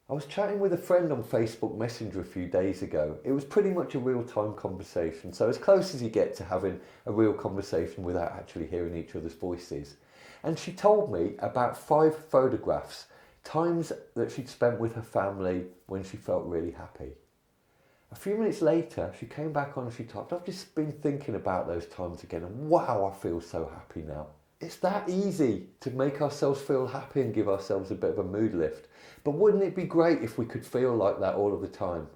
I was chatting with a friend on Facebook Messenger a few days ago. It was pretty much a real-time conversation, so as close as you get to having a real conversation without actually hearing each other's voices. And she told me about 5 photographs, times that she'd spent with her family when she felt really happy. A few minutes later, she came back on and she typed, "I've just been thinking about those times again and wow, I feel so happy now." It's that easy to make ourselves feel happy and give ourselves a bit of a mood lift. But wouldn't it be great if we could feel like that all of the time?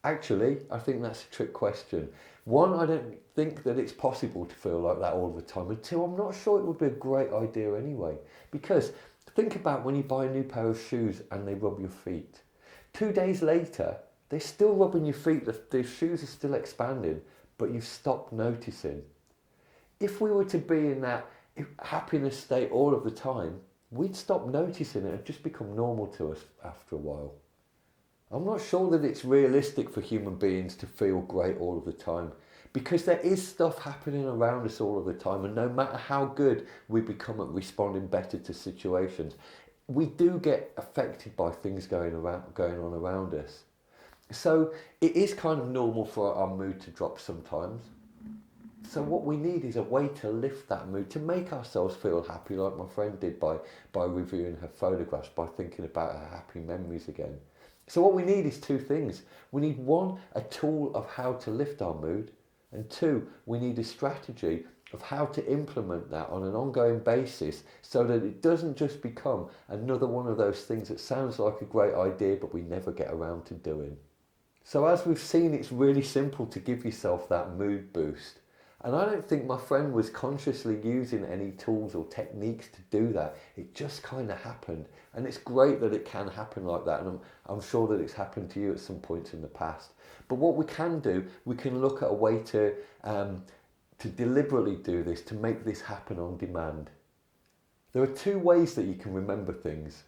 Actually, I think that's a trick question. One, I don't think that it's possible to feel like that all the time. And two, I'm not sure it would be a great idea anyway. Because think about when you buy a new pair of shoes and they rub your feet. 2 days later, they're still rubbing your feet, the shoes are still expanding, but you've stopped noticing. If we were to be in that happiness state all of the time, we'd stop noticing it and just become normal to us after a while. I'm not sure that it's realistic for human beings to feel great all of the time, because there is stuff happening around us all of the time, and no matter how good we become at responding better to situations, we do get affected by things going on around us. So it is kind of normal for our mood to drop sometimes. So what we need is a way to lift that mood, to make ourselves feel happy, like my friend did by reviewing her photographs, by thinking about her happy memories again. So what we need is 2 things. We need one, a tool of how to lift our mood, and 2, we need a strategy of how to implement that on an ongoing basis so that it doesn't just become another one of those things that sounds like a great idea but we never get around to doing. So as we've seen, it's really simple to give yourself that mood boost. And I don't think my friend was consciously using any tools or techniques to do that. It just kind of happened. And it's great that it can happen like that. And I'm sure that it's happened to you at some point in the past. But what we can do, we can look at a way to deliberately do this, to make this happen on demand. There are 2 ways that you can remember things.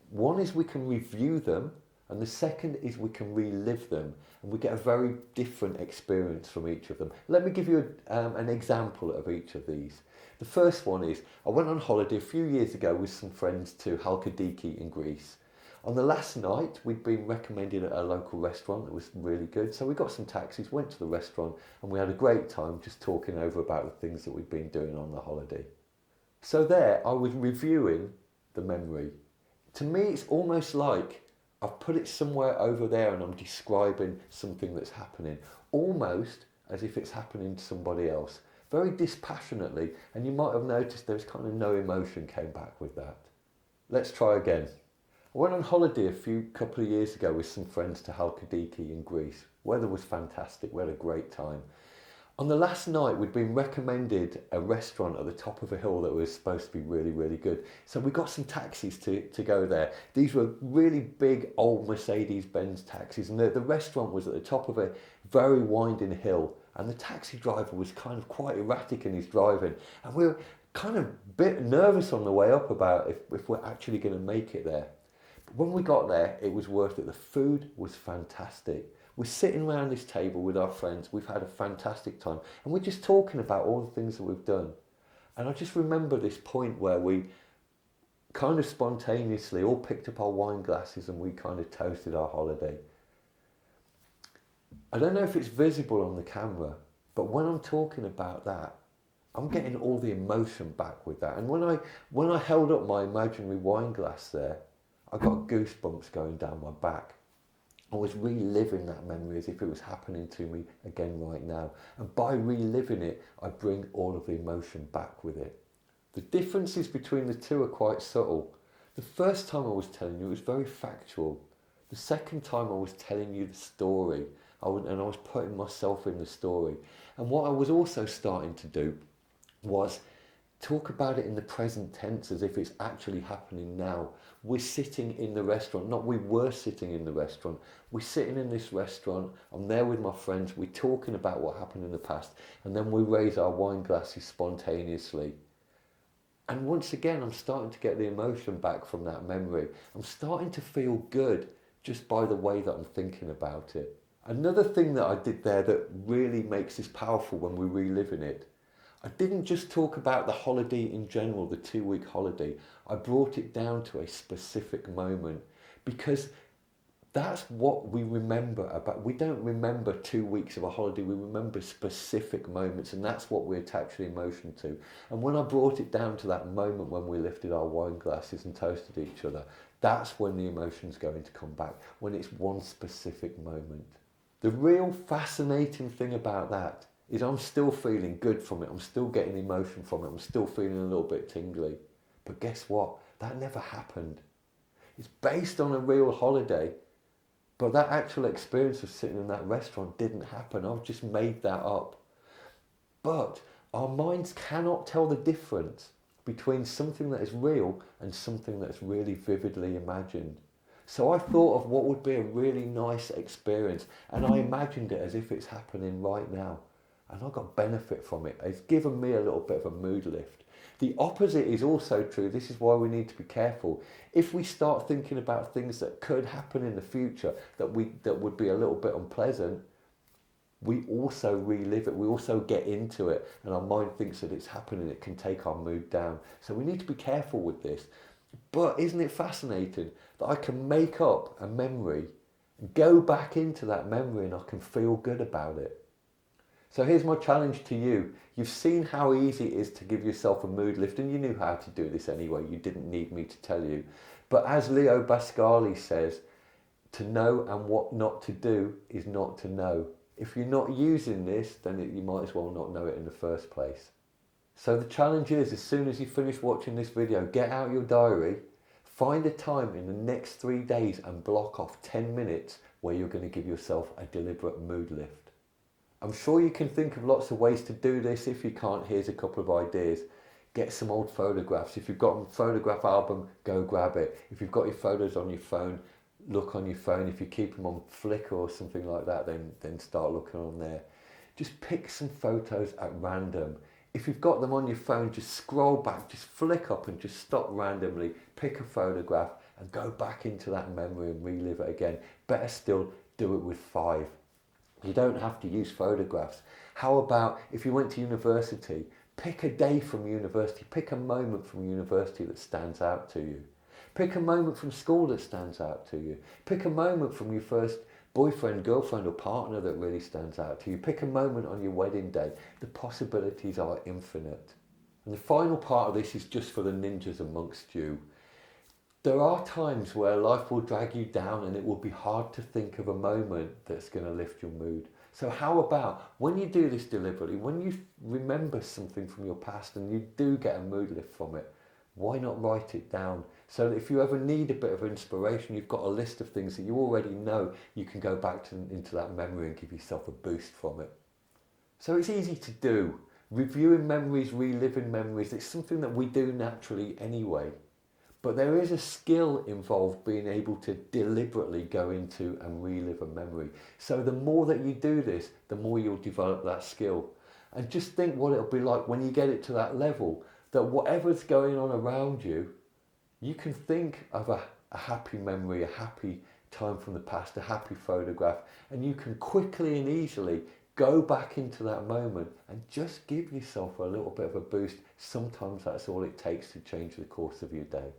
One is we can review them, and the second is we can relive them, and we get a very different experience from each of them. Let me give you an example of each of these. The first one is, I went on holiday a few years ago with some friends to Halkidiki in Greece. On the last night, we'd been recommended at a local restaurant that was really good, so we got some taxis, went to the restaurant, and we had a great time just talking over about the things that we'd been doing on the holiday. So there, I was reviewing the memory. To me, it's almost like I've put it somewhere over there and I'm describing something that's happening, almost as if it's happening to somebody else, very dispassionately, and you might have noticed there's kind of no emotion came back with that. Let's try again. I went on holiday a couple of years ago with some friends to Halkidiki in Greece. Weather was fantastic, we had a great time. On the last night, we'd been recommended a restaurant at the top of a hill that was supposed to be really, really good. So we got some taxis to go there. These were really big old Mercedes-Benz taxis, and the restaurant was at the top of a very winding hill, and the taxi driver was kind of quite erratic in his driving, and we were kind of a bit nervous on the way up about if we're actually going to make it there. But when we got there, it was worth it. The food was fantastic. We're sitting around this table with our friends, we've had a fantastic time, and we're just talking about all the things that we've done. And I just remember this point where we kind of spontaneously all picked up our wine glasses and we kind of toasted our holiday. I don't know if it's visible on the camera, but when I'm talking about that, I'm getting all the emotion back with that. And when I held up my imaginary wine glass there, I got goosebumps going down my back. I was reliving that memory as if it was happening to me again right now. And by reliving it, I bring all of the emotion back with it. The differences between the 2 are quite subtle. The first time I was telling you, it was very factual. The second time I was telling you the story, and I was putting myself in the story. And what I was also starting to do was talk about it in the present tense as if it's actually happening now. We're sitting in the restaurant, not we were sitting in the restaurant. We're sitting in this restaurant, I'm there with my friends, we're talking about what happened in the past, and then we raise our wine glasses spontaneously. And once again, I'm starting to get the emotion back from that memory. I'm starting to feel good just by the way that I'm thinking about it. Another thing that I did there that really makes this powerful when we're reliving it, I didn't just talk about the holiday in general, the 2-week holiday. I brought it down to a specific moment, because that's what we remember about. We don't remember 2 weeks of a holiday, we remember specific moments, and that's what we attach the emotion to. And when I brought it down to that moment when we lifted our wine glasses and toasted each other, that's when the emotion's going to come back, when it's one specific moment. The real fascinating thing about that is I'm still feeling good from it, I'm still getting emotion from it, I'm still feeling a little bit tingly. But guess what? That never happened. It's based on a real holiday, but that actual experience of sitting in that restaurant didn't happen. I've just made that up. But our minds cannot tell the difference between something that is real and something that's really vividly imagined. So I thought of what would be a really nice experience, and I imagined it as if it's happening right now. And I got benefit from it. It's given me a little bit of a mood lift. The opposite is also true. This is why we need to be careful. If we start thinking about things that could happen in the future that would be a little bit unpleasant, we also relive it. We also get into it, and our mind thinks that it's happening. It can take our mood down. So we need to be careful with this. But isn't it fascinating that I can make up a memory, go back into that memory, and I can feel good about it? So here's my challenge to you. You've seen how easy it is to give yourself a mood lift, and you knew how to do this anyway. You didn't need me to tell you. But as Leo Buscalia says, to know and what not to do is not to know. If you're not using this, then you might as well not know it in the first place. So the challenge is, as soon as you finish watching this video, get out your diary, find a time in the next 3 days and block off 10 minutes where you're going to give yourself a deliberate mood lift. I'm sure you can think of lots of ways to do this. If you can't, here's a couple of ideas. Get some old photographs. If you've got a photograph album, go grab it. If you've got your photos on your phone, look on your phone. If you keep them on Flickr or something like that, then start looking on there. Just pick some photos at random. If you've got them on your phone, just scroll back, just flick up and just stop randomly, pick a photograph and go back into that memory and relive it again. Better still, do it with 5. You don't have to use photographs. How about if you went to university, pick a day from university, pick a moment from university that stands out to you. Pick a moment from school that stands out to you. Pick a moment from your first boyfriend, girlfriend or partner that really stands out to you. Pick a moment on your wedding day. The possibilities are infinite. And the final part of this is just for the ninjas amongst you. There are times where life will drag you down and it will be hard to think of a moment that's going to lift your mood. So how about when you do this deliberately, when you remember something from your past and you do get a mood lift from it, why not write it down? So that if you ever need a bit of inspiration, you've got a list of things that you already know, you can go back into that memory and give yourself a boost from it. So it's easy to do. Reviewing memories, reliving memories, it's something that we do naturally anyway. But there is a skill involved being able to deliberately go into and relive a memory. So the more that you do this, the more you'll develop that skill. And just think what it'll be like when you get it to that level, that whatever's going on around you, you can think of a happy memory, a happy time from the past, a happy photograph, and you can quickly and easily go back into that moment and just give yourself a little bit of a boost. Sometimes that's all it takes to change the course of your day.